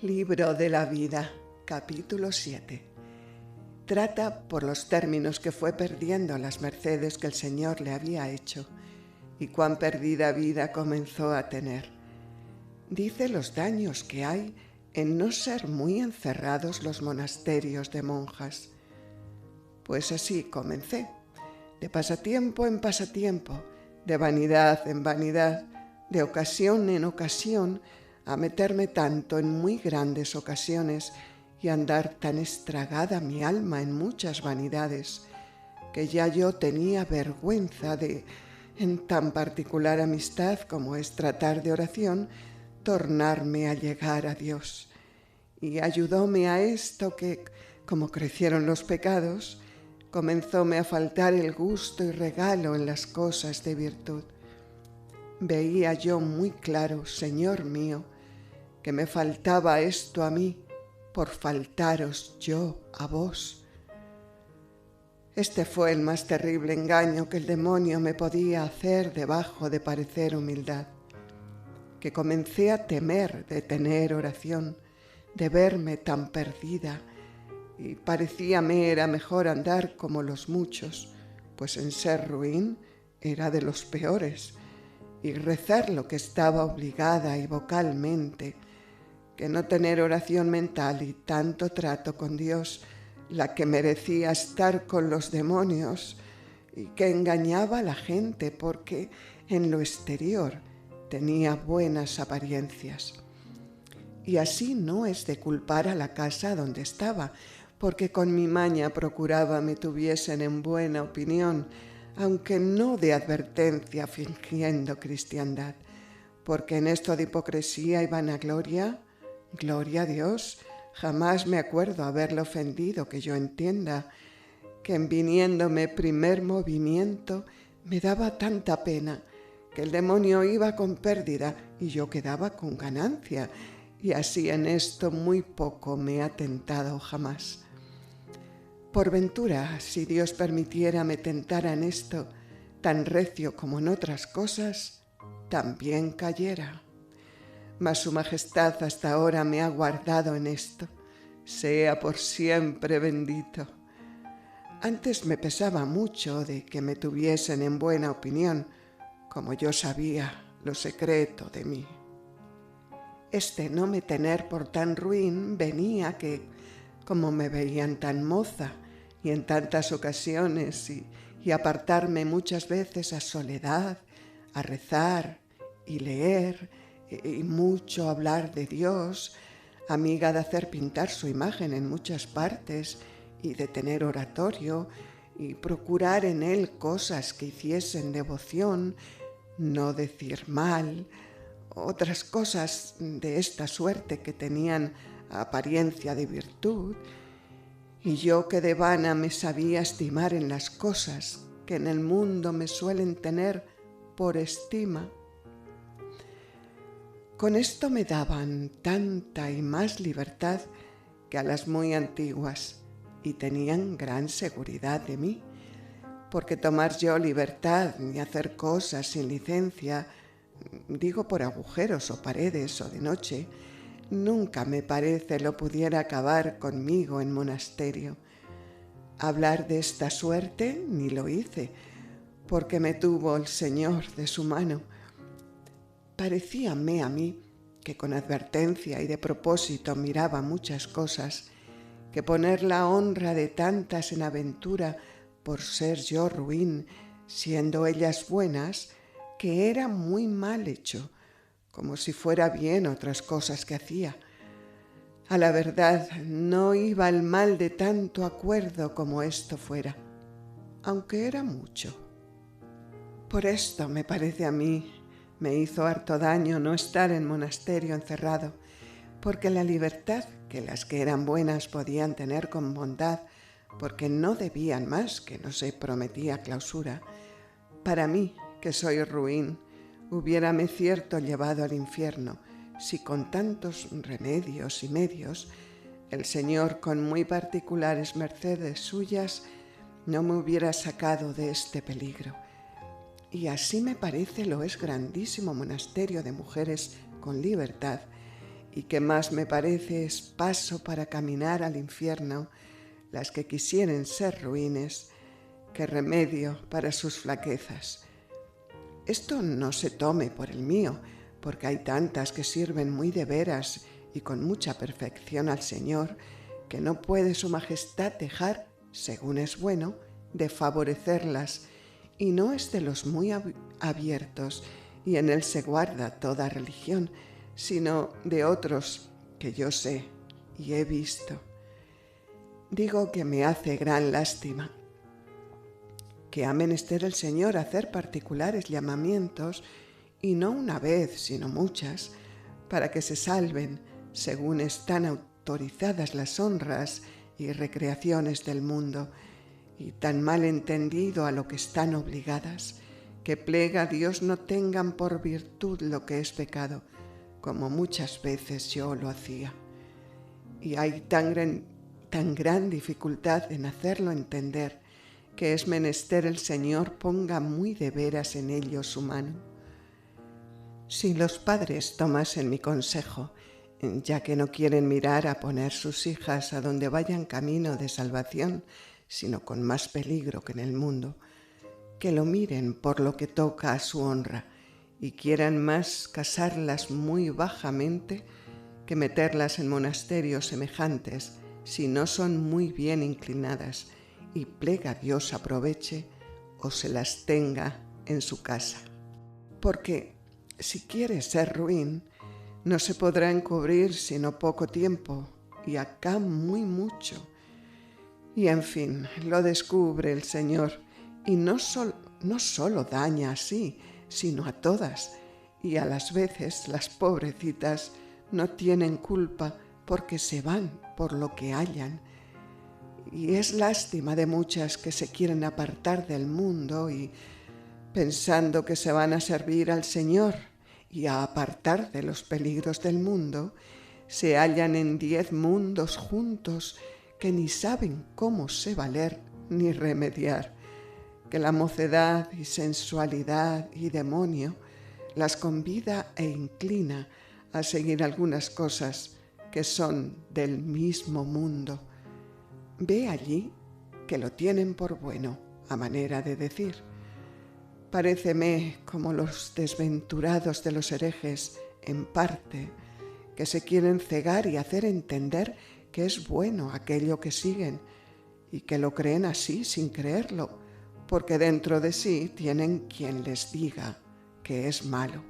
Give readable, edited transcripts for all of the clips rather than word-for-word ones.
Libro de la vida, capítulo 7. Trata por los términos que fue perdiendo las mercedes que el Señor le había hecho y cuán perdida vida comenzó a tener. Dice los daños que hay en no ser muy encerrados los monasterios de monjas. Pues así comencé, de pasatiempo en pasatiempo, de vanidad en vanidad, de ocasión en ocasión, a meterme tanto en muy grandes ocasiones y andar tan estragada mi alma en muchas vanidades, que ya yo tenía vergüenza de, en tan particular amistad como es tratar de oración, tornarme a llegar a Dios. Y ayudóme a esto que, como crecieron los pecados, comenzóme a faltar el gusto y regalo en las cosas de virtud. Veía yo muy claro, Señor mío, que me faltaba esto a mí por faltaros yo a vos. Este fue el más terrible engaño que el demonio me podía hacer debajo de parecer humildad, que comencé a temer de tener oración, de verme tan perdida, y parecíame era mejor andar como los muchos, pues en ser ruin era de los peores, y rezar lo que estaba obligada y vocalmente, que no tener oración mental y tanto trato con Dios, la que merecía estar con los demonios, y que engañaba a la gente porque en lo exterior tenía buenas apariencias. Y así no es de culpar a la casa donde estaba, porque con mi maña procuraba me tuviesen en buena opinión, aunque no de advertencia fingiendo cristiandad, porque en esto de hipocresía y vanagloria, gloria a Dios, jamás me acuerdo haberle ofendido que yo entienda, que en viniéndome primer movimiento me daba tanta pena que el demonio iba con pérdida y yo quedaba con ganancia, y así en esto muy poco me ha tentado jamás. Por ventura, si Dios permitiera me tentara en esto, tan recio como en otras cosas, también cayera. Mas su majestad hasta ahora me ha guardado en esto, sea por siempre bendito. Antes me pesaba mucho de que me tuviesen en buena opinión, como yo sabía lo secreto de mí. Este no me tener por tan ruin venía que, como me veían tan moza y en tantas ocasiones y apartarme muchas veces a soledad, a rezar y leer y mucho hablar de Dios, amiga de hacer pintar su imagen en muchas partes y de tener oratorio y procurar en él cosas que hiciesen devoción, no decir mal, otras cosas de esta suerte que tenían apariencia de virtud, y yo que de vana me sabía estimar en las cosas que en el mundo me suelen tener por estima. Con esto me daban tanta y más libertad que a las muy antiguas, y tenían gran seguridad de mí, porque tomar yo libertad ni hacer cosas sin licencia, digo por agujeros o paredes o de noche, nunca me parece lo pudiera acabar conmigo en monasterio. Hablar de esta suerte ni lo hice, porque me tuvo el Señor de su mano. Parecíame a mí que con advertencia y de propósito miraba muchas cosas, que poner la honra de tantas en aventura por ser yo ruin, siendo ellas buenas, que era muy mal hecho, como si fuera bien otras cosas que hacía. A la verdad, no iba al mal de tanto acuerdo como esto fuera, aunque era mucho. Por esto me parece a mí, me hizo harto daño no estar en monasterio encerrado, porque la libertad que las que eran buenas podían tener con bondad, porque no debían más que no se prometía clausura, para mí, que soy ruin, hubiérame cierto llevado al infierno, si con tantos remedios y medios el Señor con muy particulares mercedes suyas no me hubiera sacado de este peligro. Y así me parece lo es grandísimo monasterio de mujeres con libertad, y que más me parece es paso para caminar al infierno las que quisieren ser ruines que remedio para sus flaquezas. Esto no se tome por el mío, porque hay tantas que sirven muy de veras y con mucha perfección al Señor, que no puede su majestad dejar, según es bueno, de favorecerlas, y no es de los muy abiertos, y en él se guarda toda religión, sino de otros que yo sé y he visto. Digo que me hace gran lástima que ha menester el Señor hacer particulares llamamientos, y no una vez, sino muchas, para que se salven, según están autorizadas las honras y recreaciones del mundo, y tan mal entendido a lo que están obligadas, que plega a Dios no tengan por virtud lo que es pecado, como muchas veces yo lo hacía. Y hay tan gran dificultad en hacerlo entender, que es menester el Señor ponga muy de veras en ello su mano. Si los padres tomasen mi consejo, ya que no quieren mirar a poner sus hijas a donde vayan camino de salvación, sino con más peligro que en el mundo, que lo miren por lo que toca a su honra, y quieran más casarlas muy bajamente que meterlas en monasterios semejantes, si no son muy bien inclinadas, y plega Dios aproveche o se las tenga en su casa. Porque si quiere ser ruin, no se podrá encubrir sino poco tiempo, y acá muy mucho. Y en fin, lo descubre el Señor, y no solo daña así, sino a todas, y a las veces las pobrecitas no tienen culpa porque se van por lo que hallan. Y es lástima de muchas que se quieren apartar del mundo y, pensando que se van a servir al Señor y a apartar de los peligros del mundo, se hallan en 10 mundos juntos que ni saben cómo se valer ni remediar, que la mocedad y sensualidad y demonio las convida e inclina a seguir algunas cosas que son del mismo mundo. Ve allí que lo tienen por bueno, a manera de decir. Paréceme como los desventurados de los herejes, en parte, que se quieren cegar y hacer entender que es bueno aquello que siguen, y que lo creen así sin creerlo, porque dentro de sí tienen quien les diga que es malo.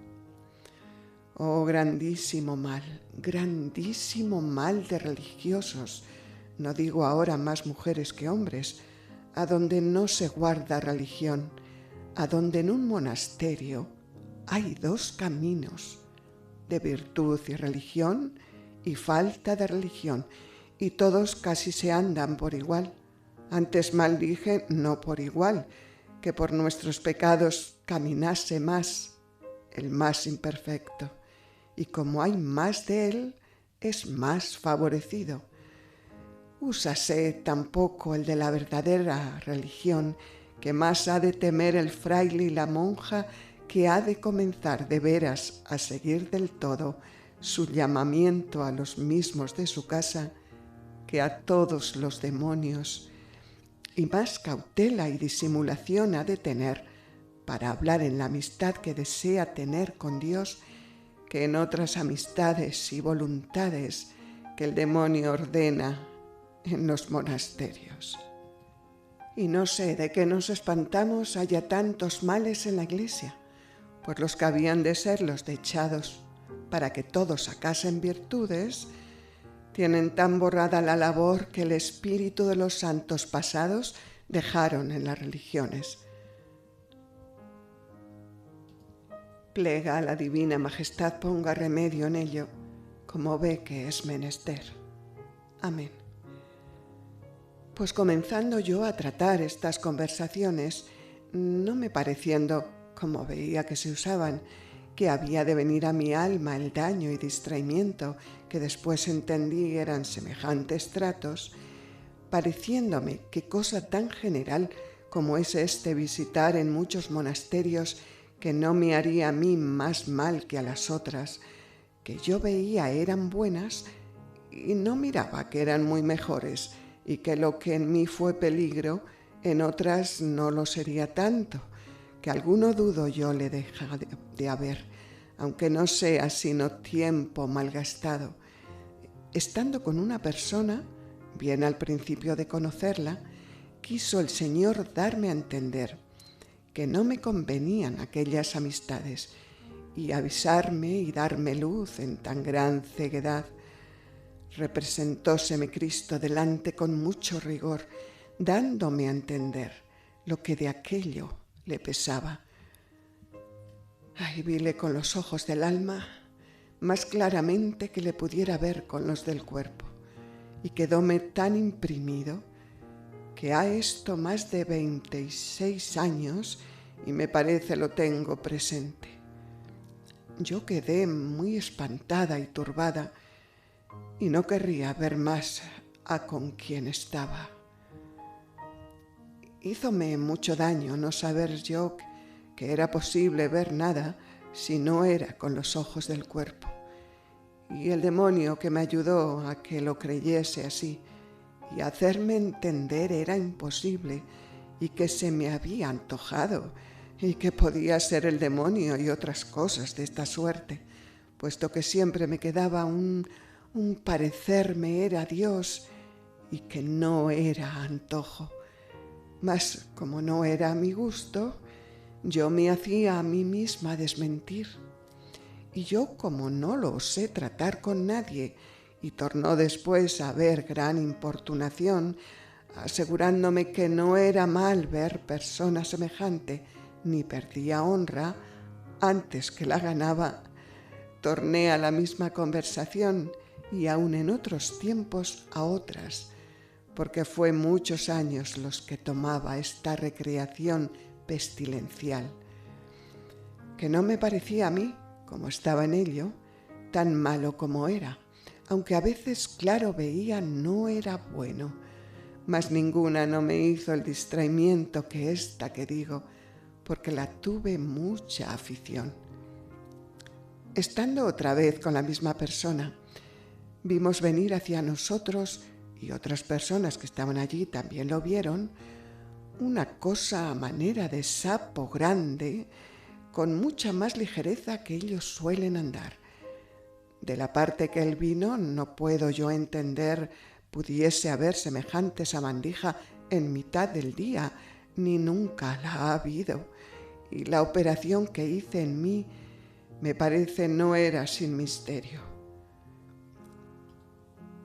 Oh, grandísimo mal de religiosos, no digo ahora más mujeres que hombres, a donde no se guarda religión, a donde en un monasterio hay 2 caminos, de virtud y religión, y falta de religión, y todos casi se andan por igual. Antes mal dije, no por igual, que por nuestros pecados caminase más, el más imperfecto, y como hay más de él, es más favorecido. Úsase tampoco el de la verdadera religión, que más ha de temer el fraile y la monja, que ha de comenzar de veras a seguir del todo su llamamiento a los mismos de su casa, que a todos los demonios, y más cautela y disimulación ha de tener para hablar en la amistad que desea tener con Dios, que en otras amistades y voluntades que el demonio ordena en los monasterios. Y no sé de qué nos espantamos haya tantos males en la Iglesia, pues los que habían de ser los dechados para que todos sacasen virtudes, tienen tan borrada la labor que el espíritu de los santos pasados dejaron en las religiones. Plega a la divina majestad ponga remedio en ello, como ve que es menester. Amén. Pues comenzando yo a tratar estas conversaciones, no me pareciendo, como veía que se usaban, que había de venir a mi alma el daño y distraimiento que después entendí eran semejantes tratos, pareciéndome que cosa tan general como es este visitar en muchos monasterios, que no me haría a mí más mal que a las otras, que yo veía eran buenas y no miraba que eran muy mejores, y que lo que en mí fue peligro, en otras no lo sería tanto, que alguno dudo yo le deja de haber, aunque no sea sino tiempo malgastado. Estando con una persona, bien al principio de conocerla, quiso el Señor darme a entender que no me convenían aquellas amistades y avisarme y darme luz en tan gran ceguedad. Representóseme Cristo delante con mucho rigor, dándome a entender lo que de aquello le pesaba. Ay, vile con los ojos del alma más claramente que le pudiera ver con los del cuerpo, y quedóme tan imprimido que ha esto más de 26 años y me parece lo tengo presente. Yo quedé muy espantada y turbada y no querría ver más a con quien estaba. Hízome mucho daño no saber yo que era posible ver nada si no era con los ojos del cuerpo, y el demonio que me ayudó a que lo creyese así y a hacerme entender era imposible, y que se me había antojado, y que podía ser el demonio y otras cosas de esta suerte, puesto que siempre me quedaba un parecerme era Dios y que no era antojo. Mas como no era a mi gusto, yo me hacía a mí misma desmentir. Y yo, como no lo osé tratar con nadie, y tornó después a haber gran importunación, asegurándome que no era mal ver persona semejante, ni perdía honra, antes que la ganaba, torné a la misma conversación, y aun en otros tiempos a otras, porque fue muchos años los que tomaba esta recreación pestilencial, que no me parecía a mí, como estaba en ello, tan malo como era, aunque a veces claro veía no era bueno, mas ninguna no me hizo el distraimiento que esta que digo, porque la tuve mucha afición. Estando otra vez con la misma persona, vimos venir hacia nosotros, y otras personas que estaban allí también lo vieron, una cosa a manera de sapo grande, con mucha más ligereza que ellos suelen andar. De la parte que él vino, no puedo yo entender pudiese haber semejante sabandija en mitad del día, ni nunca la ha habido, y la operación que hice en mí me parece no era sin misterio.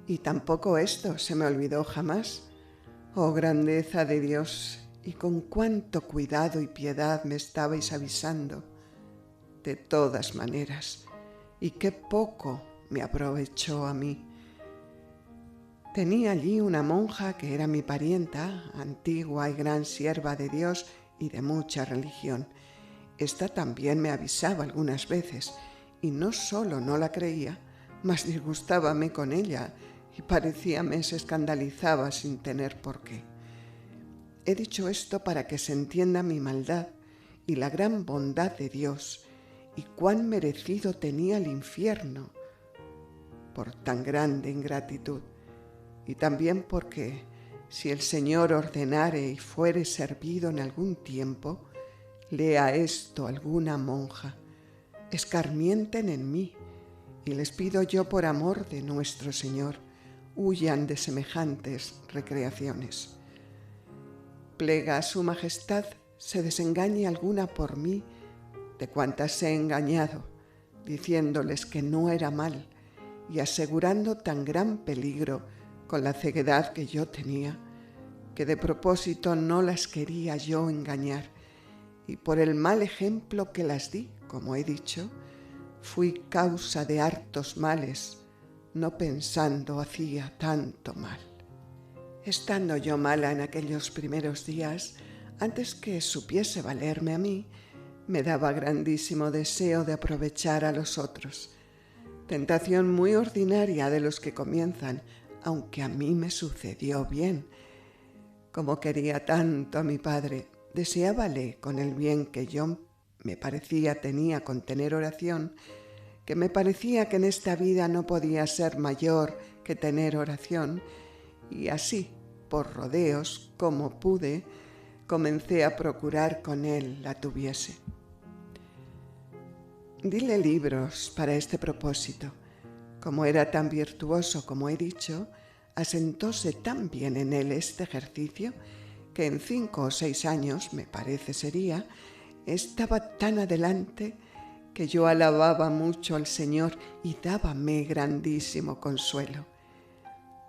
Y tampoco esto se me olvidó jamás. Oh grandeza de Dios, y con cuánto cuidado y piedad me estabais avisando, de todas maneras, y qué poco me aprovechó a mí. Tenía allí una monja que era mi parienta, antigua y gran sierva de Dios y de mucha religión. Esta también me avisaba algunas veces, y no solo no la creía, mas disgustábame con ella, y parecíame se escandalizaba sin tener por qué. He dicho esto para que se entienda mi maldad y la gran bondad de Dios, y cuán merecido tenía el infierno por tan grande ingratitud, y también porque, si el Señor ordenare y fuere servido en algún tiempo, lea esto alguna monja, escarmienten en mí, y les pido yo por amor de nuestro Señor, huyan de semejantes recreaciones. Plega a su majestad se desengañe alguna por mí de cuantas he engañado, diciéndoles que no era mal y asegurando tan gran peligro con la ceguedad que yo tenía, que de propósito no las quería yo engañar, y por el mal ejemplo que las di, como he dicho, fui causa de hartos males, no pensando hacía tanto mal. Estando yo mala en aquellos primeros días, antes que supiese valerme a mí, me daba grandísimo deseo de aprovechar a los otros, tentación muy ordinaria de los que comienzan, aunque a mí me sucedió bien. Como quería tanto a mi padre, deseábale con el bien que yo me parecía tenía con tener oración, que me parecía que en esta vida no podía ser mayor que tener oración, y así, por rodeos, como pude, comencé a procurar con él la tuviese. Dile libros para este propósito. Como era tan virtuoso como he dicho, asentóse tan bien en él este ejercicio que en 5 o 6 años, me parece sería, estaba tan adelante que yo alababa mucho al Señor y dábame grandísimo consuelo.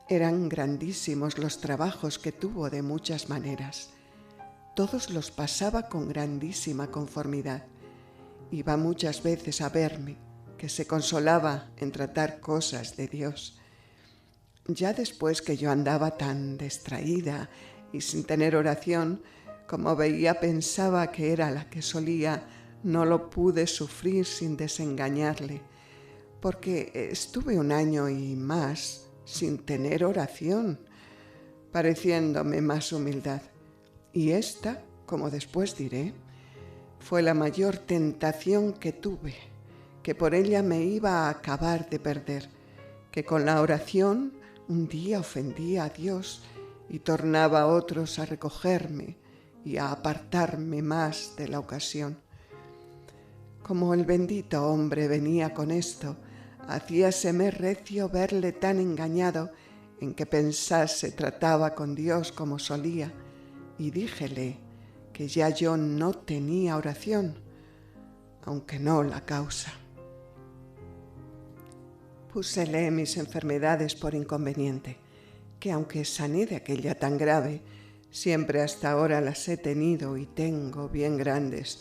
Eran grandísimos los trabajos que tuvo de muchas maneras. Todos los pasaba con grandísima conformidad. Iba muchas veces a verme, que se consolaba en tratar cosas de Dios. Ya después que yo andaba tan distraída y sin tener oración, como veía pensaba que era la que solía, no lo pude sufrir sin desengañarle, porque estuve 1 año y más sin tener oración, pareciéndome más humildad. Y esta, como después diré, fue la mayor tentación que tuve, que por ella me iba a acabar de perder, que con la oración un día ofendía a Dios y tornaba a otros a recogerme y a apartarme más de la ocasión. Como el bendito hombre venía con esto, hacíaseme recio verle tan engañado en que pensase trataba con Dios como solía, y díjele que ya yo no tenía oración, aunque no la causa. Púsele mis enfermedades por inconveniente, que aunque sané de aquella tan grave, siempre hasta ahora las he tenido y tengo bien grandes,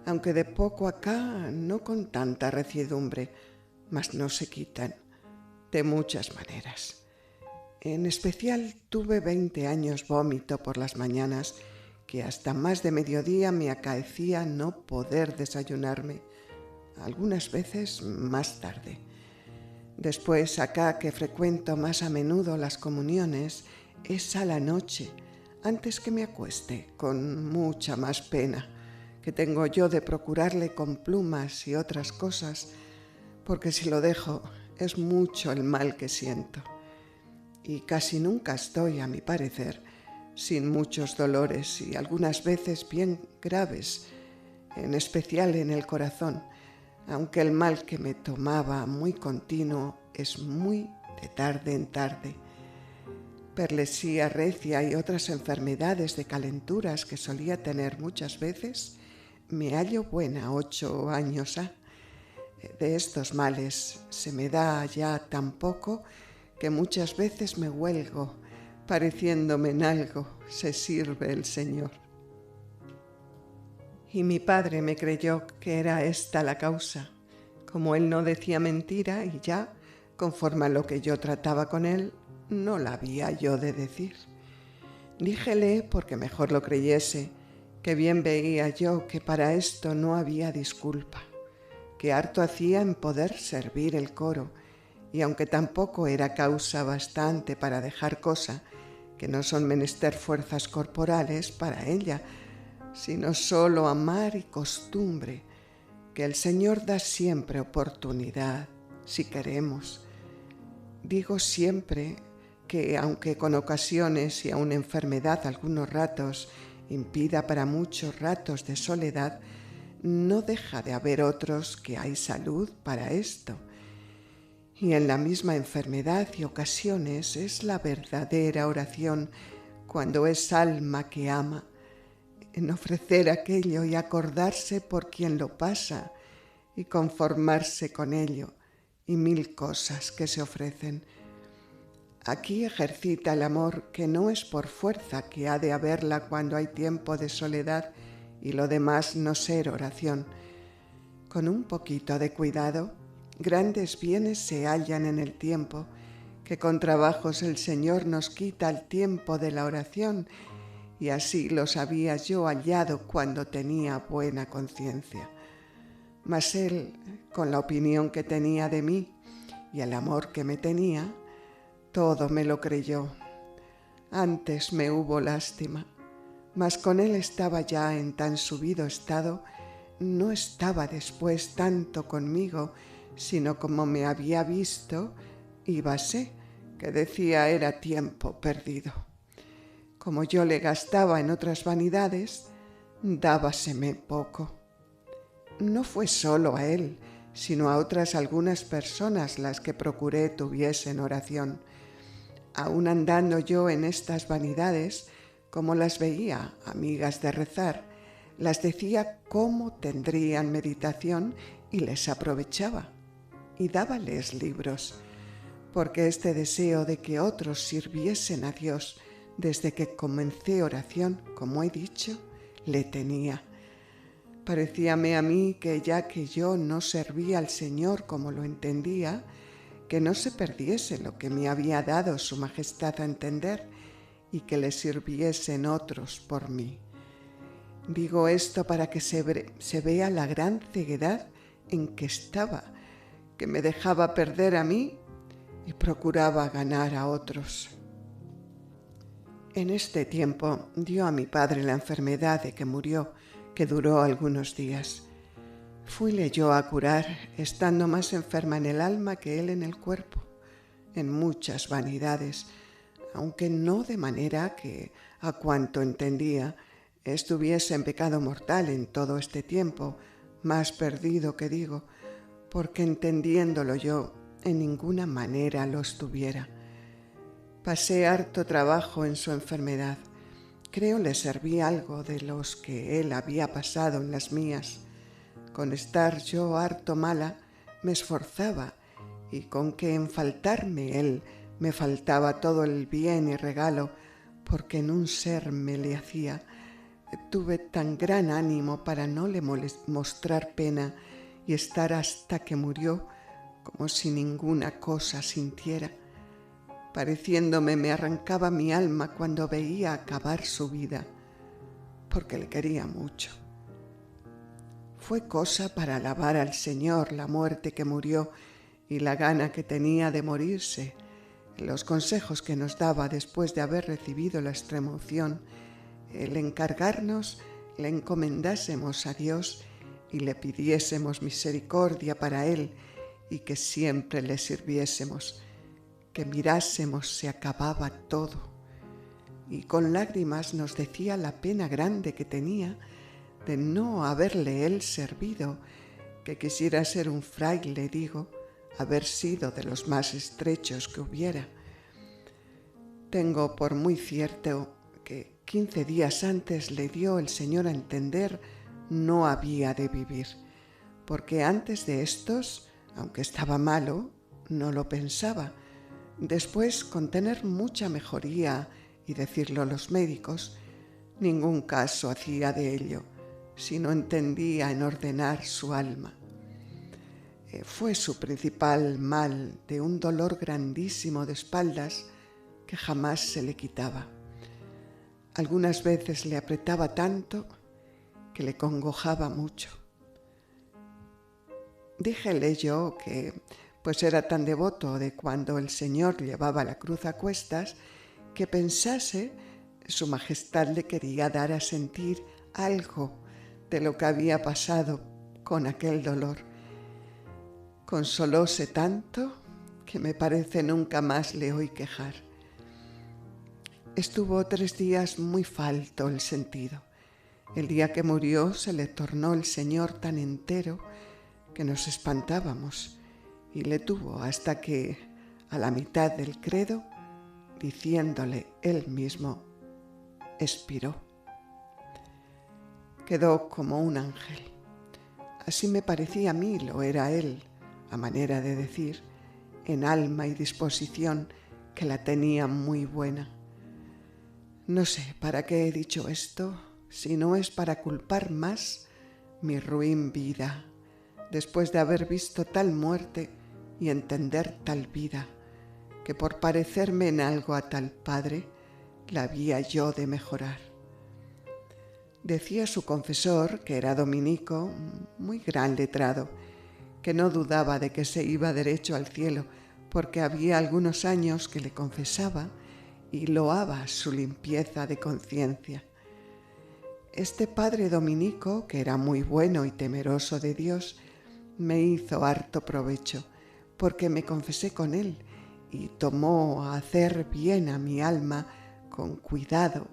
aunque de poco acá no con tanta reciedumbre, mas no se quitan, de muchas maneras. En especial tuve 20 años vómito por las mañanas, que hasta más de mediodía me acaecía no poder desayunarme, algunas veces más tarde. Después, acá que frecuento más a menudo las comuniones, es a la noche, antes que me acueste, con mucha más pena que tengo yo de procurarle con plumas y otras cosas, porque si lo dejo es mucho el mal que siento. Y casi nunca estoy, a mi parecer, sin muchos dolores y algunas veces bien graves, en especial en el corazón, aunque el mal que me tomaba muy continuo es muy de tarde en tarde. Perlesía recia y otras enfermedades de calenturas que solía tener muchas veces, me hallo buena 8 años ha. De estos males se me da ya tan poco que muchas veces me huelgo, pareciéndome en algo se sirve el Señor. Y mi padre me creyó que era esta la causa. Como él no decía mentira y ya, conforme a lo que yo trataba con él, no la había yo de decir. Díjele, porque mejor lo creyese, que bien veía yo que para esto no había disculpa, que harto hacía en poder servir el coro, y aunque tampoco era causa bastante para dejar cosa, que no son menester fuerzas corporales para ella, sino solo amar y costumbre, que el Señor da siempre oportunidad, si queremos. Digo siempre que, aunque con ocasiones y aun enfermedad algunos ratos impida para muchos ratos de soledad, no deja de haber otros que hay salud para esto. Y en la misma enfermedad y ocasiones es la verdadera oración cuando es alma que ama, en ofrecer aquello y acordarse por quien lo pasa y conformarse con ello y 1000 cosas que se ofrecen. Aquí ejercita el amor que no es por fuerza que ha de haberla cuando hay tiempo de soledad y lo demás no ser oración. Con un poquito de cuidado, grandes bienes se hallan en el tiempo, que con trabajos el Señor nos quita el tiempo de la oración, y así los había yo hallado cuando tenía buena conciencia. Mas él, con la opinión que tenía de mí y el amor que me tenía, todo me lo creyó. Antes me hubo lástima, mas con él estaba ya en tan subido estado, no estaba después tanto conmigo, sino como me había visto, íbase, que decía era tiempo perdido. Como yo le gastaba en otras vanidades, dábaseme poco. No fue solo a él, sino a otras algunas personas las que procuré tuviesen oración. Aun andando yo en estas vanidades, como las veía amigas de rezar, las decía cómo tendrían meditación y les aprovechaba, y dábales libros, porque este deseo de que otros sirviesen a Dios desde que comencé oración, como he dicho, le tenía. Parecíame a mí que ya que yo no servía al Señor como lo entendía, que no se perdiese lo que me había dado su majestad a entender y que le sirviesen otros por mí. Digo esto para que se vea la gran ceguedad en que estaba, que me dejaba perder a mí y procuraba ganar a otros. En este tiempo dio a mi padre la enfermedad de que murió, que duró algunos días. Fuile yo a curar, estando más enferma en el alma que él en el cuerpo, en muchas vanidades, aunque no de manera que, a cuanto entendía, estuviese en pecado mortal en todo este tiempo, más perdido que digo, porque entendiéndolo yo, en ninguna manera lo estuviera. Pasé harto trabajo en su enfermedad. Creo le serví algo de los que él había pasado en las mías. Con estar yo harto mala, me esforzaba, y con que en faltarme él me faltaba todo el bien y regalo, porque en un ser me le hacía, tuve tan gran ánimo para no le mostrar pena y estar hasta que murió como si ninguna cosa sintiera, pareciéndome me arrancaba mi alma cuando veía acabar su vida, porque le quería mucho. Fue cosa para alabar al Señor la muerte que murió y la gana que tenía de morirse, los consejos que nos daba después de haber recibido la extremunción, el encargarnos le encomendásemos a Dios y le pidiésemos misericordia para Él y que siempre le sirviésemos, que mirásemos se acababa todo. Y con lágrimas nos decía la pena grande que tenía de no haberle él servido, que quisiera ser un fraile, digo, haber sido de los más estrechos que hubiera. Tengo por muy cierto que 15 días antes le dio el Señor a entender no había de vivir, porque antes de estos, aunque estaba malo, no lo pensaba. Después, con tener mucha mejoría y decirlo los médicos, ningún caso hacía de ello, sino entendía en ordenar su alma. Fue su principal mal de un dolor grandísimo de espaldas que jamás se le quitaba. Algunas veces le apretaba tanto que le congojaba mucho. Díjele yo que, pues era tan devoto de cuando el Señor llevaba la cruz a cuestas, que pensase su majestad le quería dar a sentir algo de lo que había pasado con aquel dolor. Consolóse tanto que me parece nunca más le oí quejar. Estuvo 3 días muy falto el sentido. El día que murió se le tornó el Señor tan entero que nos espantábamos y le tuvo hasta que, a la mitad del credo, diciéndole él mismo, expiró. Quedó como un ángel. Así me parecía a mí, lo era él, a manera de decir, en alma y disposición, que la tenía muy buena. No sé para qué he dicho esto, si no es para culpar más mi ruin vida, después de haber visto tal muerte y entender tal vida, que por parecerme en algo a tal padre, la había yo de mejorar. Decía su confesor, que era dominico, muy gran letrado, que no dudaba de que se iba derecho al cielo, porque había algunos años que le confesaba y loaba su limpieza de conciencia. Este padre dominico, que era muy bueno y temeroso de Dios, me hizo harto provecho, porque me confesé con él y tomó a hacer bien a mi alma con cuidado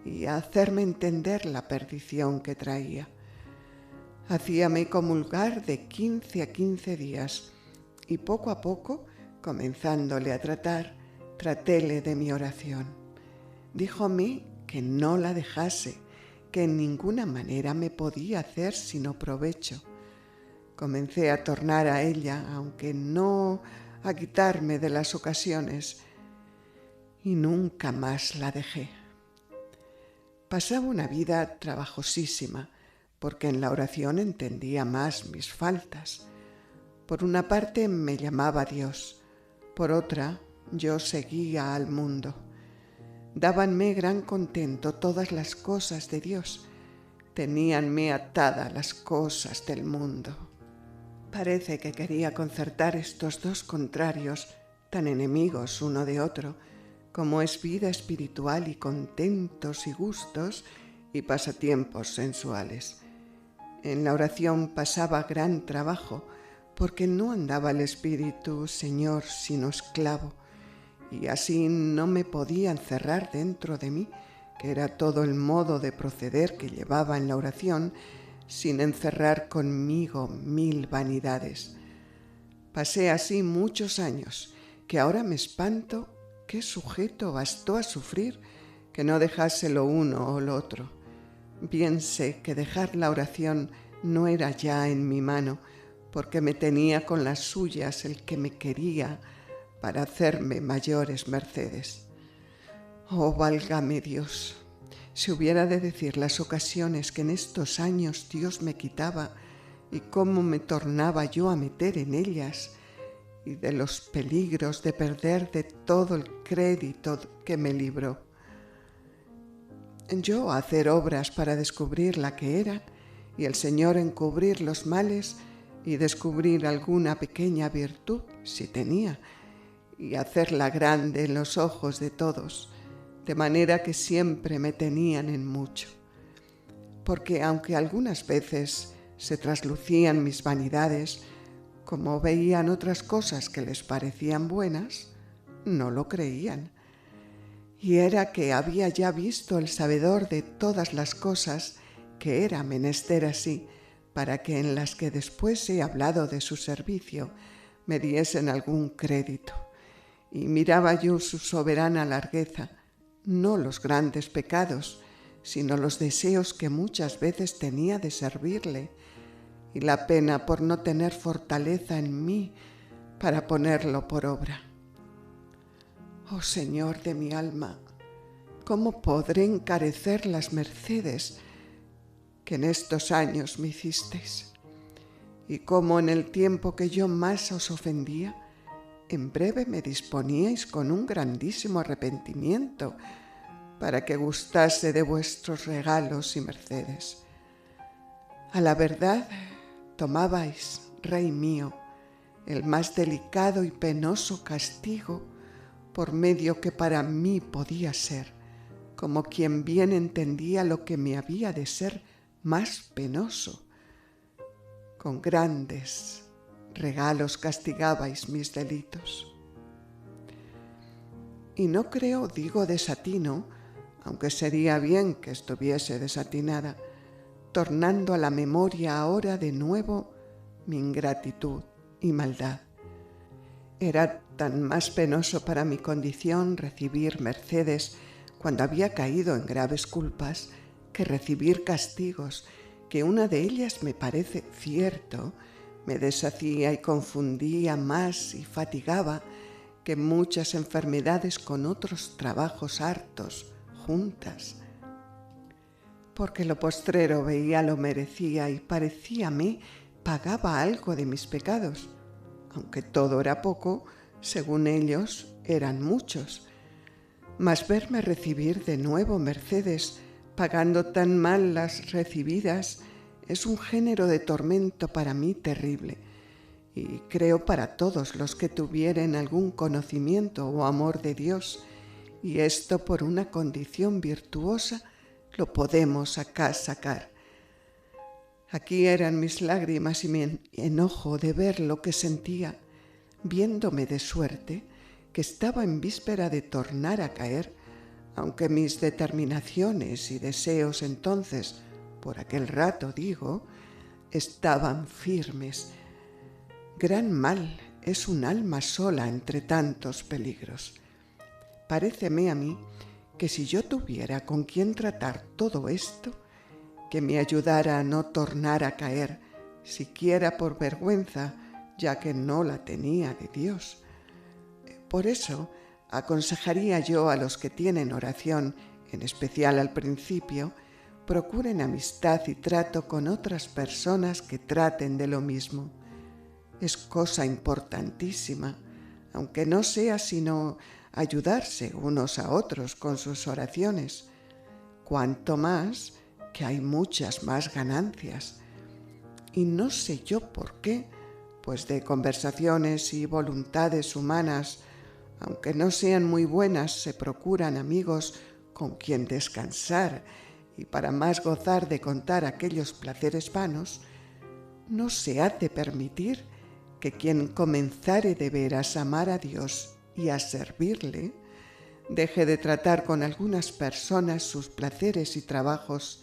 y a hacerme entender la perdición que traía. Hacíame comulgar de 15 a 15 días y poco a poco, comenzándole a tratéle de mi oración. Díjome que no la dejase, que en ninguna manera me podía hacer sino provecho. Comencé a tornar a ella, aunque no a quitarme de las ocasiones, y nunca más la dejé. Pasaba una vida trabajosísima, porque en la oración entendía más mis faltas. Por una parte me llamaba Dios, por otra yo seguía al mundo. Dábanme gran contento todas las cosas de Dios, teníanme atada las cosas del mundo. Parece que quería concertar estos dos contrarios, tan enemigos uno de otro, como es vida espiritual y contentos y gustos y pasatiempos sensuales. En la oración pasaba gran trabajo, porque no andaba el espíritu, Señor, sino esclavo, y así no me podía encerrar dentro de mí, que era todo el modo de proceder que llevaba en la oración, sin encerrar conmigo 1000 vanidades. Pasé así muchos años, que ahora me espanto qué sujeto bastó a sufrir que no dejase lo uno o lo otro. Bien sé que dejar la oración no era ya en mi mano, porque me tenía con las suyas el que me quería para hacerme mayores mercedes. Oh, válgame Dios, si hubiera de decir las ocasiones que en estos años Dios me quitaba y cómo me tornaba yo a meter en ellas, y de los peligros de perder de todo el crédito que me libró. Yo a hacer obras para descubrir la que era, y el Señor encubrir los males y descubrir alguna pequeña virtud, si tenía, y hacerla grande en los ojos de todos, de manera que siempre me tenían en mucho. Porque aunque algunas veces se traslucían mis vanidades, como veían otras cosas que les parecían buenas, no lo creían. Y era que había ya visto el sabedor de todas las cosas que era menester así, para que en las que después he hablado de su servicio me diesen algún crédito. Y miraba yo su soberana largueza, no los grandes pecados, sino los deseos que muchas veces tenía de servirle, y la pena por no tener fortaleza en mí para ponerlo por obra. Oh Señor de mi alma, ¿cómo podré encarecer las mercedes que en estos años me hicisteis? Y cómo en el tiempo que yo más os ofendía, en breve me disponíais con un grandísimo arrepentimiento para que gustase de vuestros regalos y mercedes. A la verdad, tomabais, Rey mío, el más delicado y penoso castigo por medio que para mí podía ser, como quien bien entendía lo que me había de ser más penoso. Con grandes regalos castigabais mis delitos. Y no creo, digo desatino, aunque sería bien que estuviese desatinada, tornando a la memoria ahora de nuevo mi ingratitud y maldad. Era tan más penoso para mi condición recibir mercedes cuando había caído en graves culpas que recibir castigos, que una de ellas me parece cierto, me deshacía y confundía más y fatigaba que muchas enfermedades con otros trabajos hartos juntas. Porque lo postrero veía lo merecía y parecíame pagaba algo de mis pecados, aunque todo era poco, según ellos eran muchos. Mas verme recibir de nuevo mercedes, pagando tan mal las recibidas, es un género de tormento para mí terrible, y creo para todos los que tuvieren algún conocimiento o amor de Dios, y esto por una condición virtuosa lo podemos acá sacar. Aquí eran mis lágrimas y mi enojo de ver lo que sentía, viéndome de suerte que estaba en víspera de tornar a caer, aunque mis determinaciones y deseos entonces, por aquel rato digo, estaban firmes. Gran mal es un alma sola entre tantos peligros. Paréceme a mí que si yo tuviera con quien tratar todo esto, que me ayudara a no tornar a caer, siquiera por vergüenza, ya que no la tenía de Dios. Por eso aconsejaría yo a los que tienen oración, en especial al principio, procuren amistad y trato con otras personas que traten de lo mismo. Es cosa importantísima, aunque no sea sino ayudarse unos a otros con sus oraciones, cuanto más que hay muchas más ganancias. Y no sé yo por qué, pues de conversaciones y voluntades humanas, aunque no sean muy buenas, se procuran amigos con quien descansar y para más gozar de contar aquellos placeres vanos, no se ha de permitir que quien comenzare de veras a amar a Dios y a servirle, deje de tratar con algunas personas sus placeres y trabajos,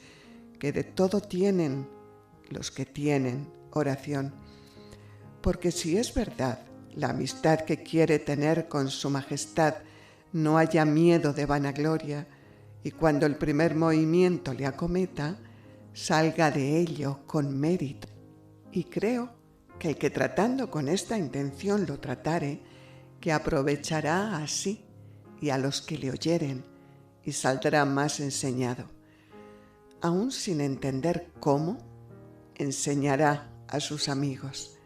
que de todo tienen los que tienen oración. Porque si es verdad la amistad que quiere tener con su majestad, no haya miedo de vanagloria, y cuando el primer movimiento le acometa, salga de ello con mérito. Y creo que el que tratando con esta intención lo tratare, que aprovechará a sí y a los que le oyeren, y saldrá más enseñado. Aún sin entender cómo, enseñará a sus amigos.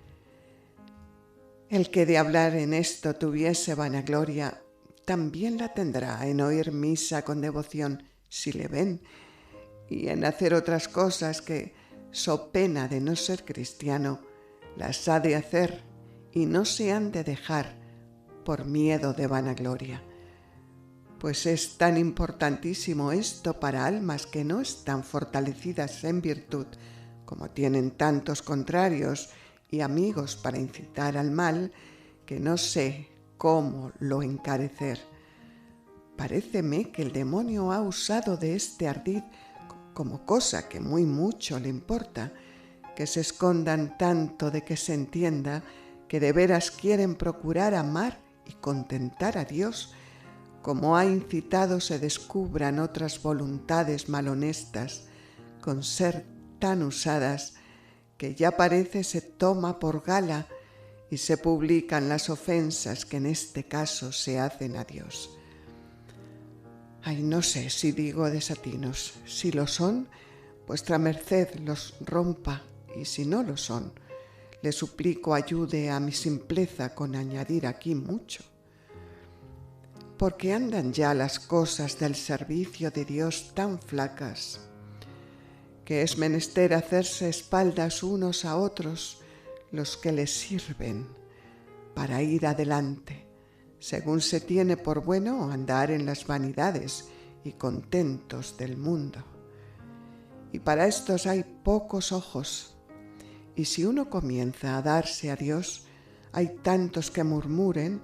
El que de hablar en esto tuviese vanagloria, también la tendrá en oír misa con devoción, si le ven, y en hacer otras cosas que, so pena de no ser cristiano, las ha de hacer y no se han de dejar por miedo de vanagloria. Pues es tan importantísimo esto para almas que no están fortalecidas en virtud, como tienen tantos contrarios y amigos para incitar al mal, que no sé cómo lo encarecer. Paréceme que el demonio ha usado de este ardid como cosa que muy mucho le importa, que se escondan tanto de que se entienda que de veras quieren procurar amar y contentar a Dios, como ha incitado se descubran otras voluntades malhonestas, con ser tan usadas que ya parece se toma por gala y se publican las ofensas que en este caso se hacen a Dios. Ay, no sé si digo desatinos. Si lo son, vuestra merced los rompa, y si no lo son, le suplico ayude a mi simpleza con añadir aquí mucho. Porque andan ya las cosas del servicio de Dios tan flacas, que es menester hacerse espaldas unos a otros los que les sirven para ir adelante, según se tiene por bueno andar en las vanidades y contentos del mundo. Y para estos hay pocos ojos, y si uno comienza a darse a Dios, hay tantos que murmuren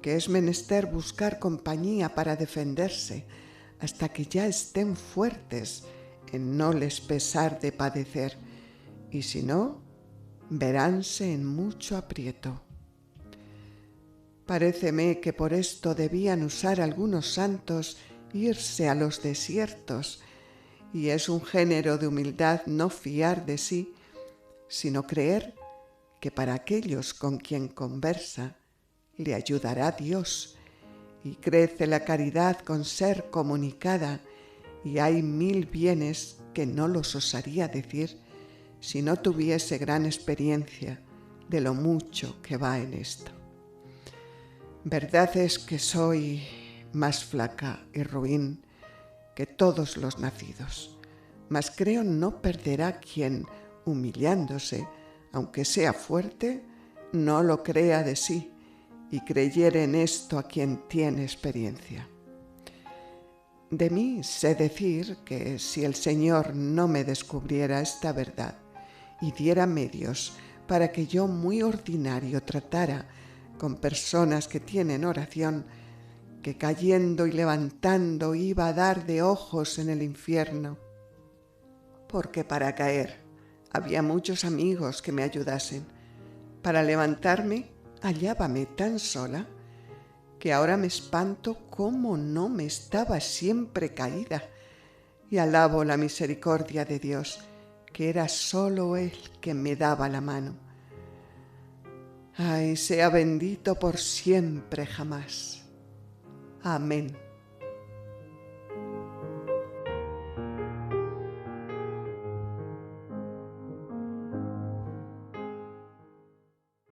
que es menester buscar compañía para defenderse, hasta que ya estén fuertes en no les pesar de padecer, y si no, veránse en mucho aprieto. Paréceme que por esto debían usar algunos santos irse a los desiertos, y es un género de humildad no fiar de sí, sino creer que para aquellos con quien conversa le ayudará Dios, y crece la caridad con ser comunicada, y hay mil bienes que no los osaría decir si no tuviese gran experiencia de lo mucho que va en esto. Verdad es que soy más flaca y ruin que todos los nacidos, mas creo no perderá quien, humillándose, aunque sea fuerte, no lo crea de sí, y creyere en esto a quien tiene experiencia. De mí sé decir que si el Señor no me descubriera esta verdad y diera medios para que yo, muy ordinario, tratara con personas que tienen oración, que cayendo y levantando iba a dar de ojos en el infierno. Porque para caer había muchos amigos que me ayudasen. Para levantarme hallábame tan sola que ahora me espanto cómo no me estaba siempre caída, y alabo la misericordia de Dios, que era solo Él que me daba la mano. Ay, sea bendito por siempre jamás. Amén.